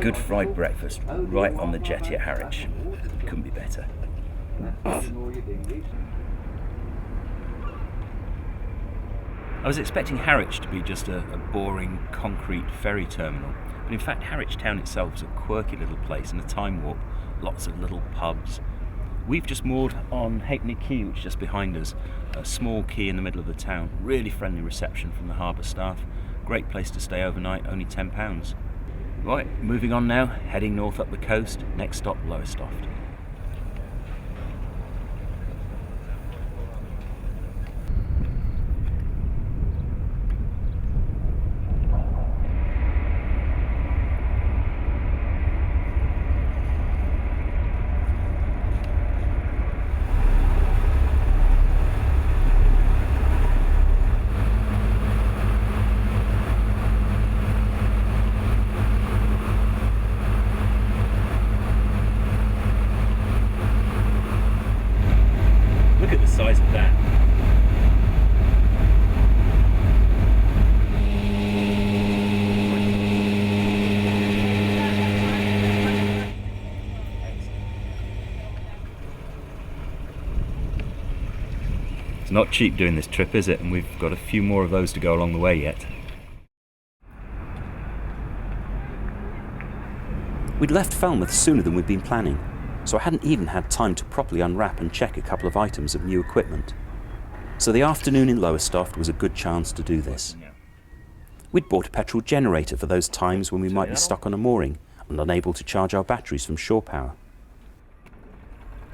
Good fried breakfast right on the jetty at Harwich. Couldn't be better. I was expecting Harwich to be just a boring concrete ferry terminal, but in fact Harwich town itself is a quirky little place and a time warp, lots of little pubs. We've just moored on Halfpenny Quay, which is just behind us, a small quay in the middle of the town, really friendly reception from the harbour staff, great place to stay overnight, only £10. Right, moving on now, heading north up the coast, next stop Lowestoft. Look at the size of that. It's not cheap doing this trip, is it? And we've got a few more of those to go along the way yet. We'd left Falmouth sooner than we'd been planning, so I hadn't even had time to properly unwrap and check a couple of items of new equipment. So the afternoon in Lowestoft was a good chance to do this. We'd bought a petrol generator for those times when we might be stuck on a mooring and unable to charge our batteries from shore power.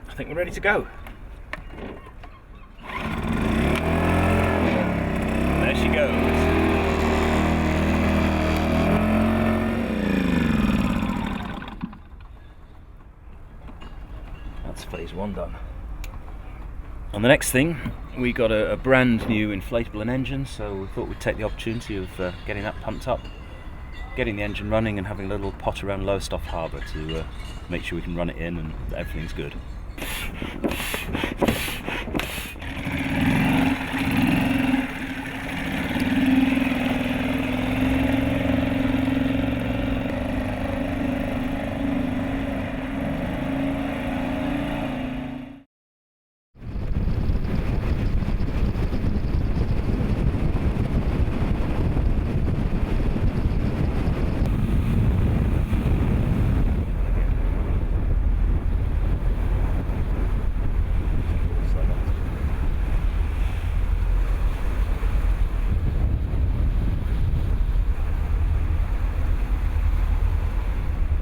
I think we're ready to go. There she goes. That's phase one done. On the next thing, we got a brand new inflatable engine, so we thought we'd take the opportunity of getting that pumped up, getting the engine running and having a little pot around Lowestoft Harbour to make sure we can run it in and that everything's good.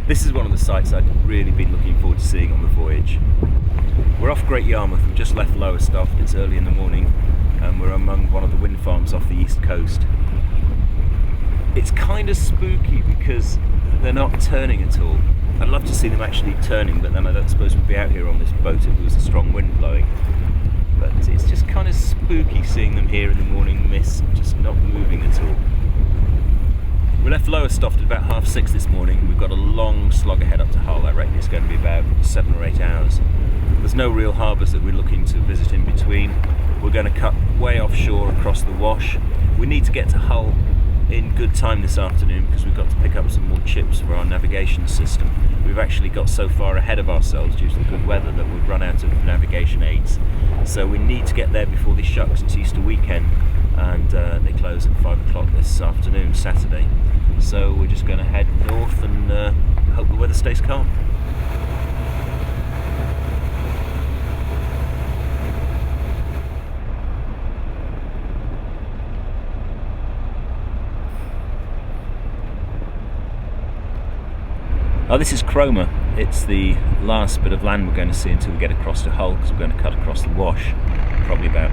This is one of the sights I'd really been looking forward to seeing on the voyage. We're off Great Yarmouth, we've just left Lowestoft, it's early in the morning, and we're among one of the wind farms off the east coast. It's kind of spooky because they're not turning at all. I'd love to see them actually turning, but then I don't suppose we'd be out here on this boat if there was a strong wind blowing. But it's just kind of spooky seeing them here in the morning mist, just not moving at all. We left Lowestoft at about 6:30 this morning. We've got a long slog ahead up to Hull. I reckon it's going to be about 7 or 8 hours. There's no real harbours that we're looking to visit in between. We're going to cut way offshore across the Wash. We need to get to Hull in good time this afternoon because we've got to pick up some more chips for our navigation system. We've actually got so far ahead of ourselves due to the good weather that we've run out of navigation aids. So we need to get there before this shucks. It's Easter weekend and they close at 5 o'clock this afternoon, Saturday. So we're just going to head north and hope the weather stays calm. Oh, this is Cromer. It's the last bit of land we're going to see until we get across to Hull, because we're going to cut across the Wash. Probably about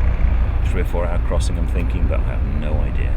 3 or 4 hour crossing, I'm thinking, but I have no idea.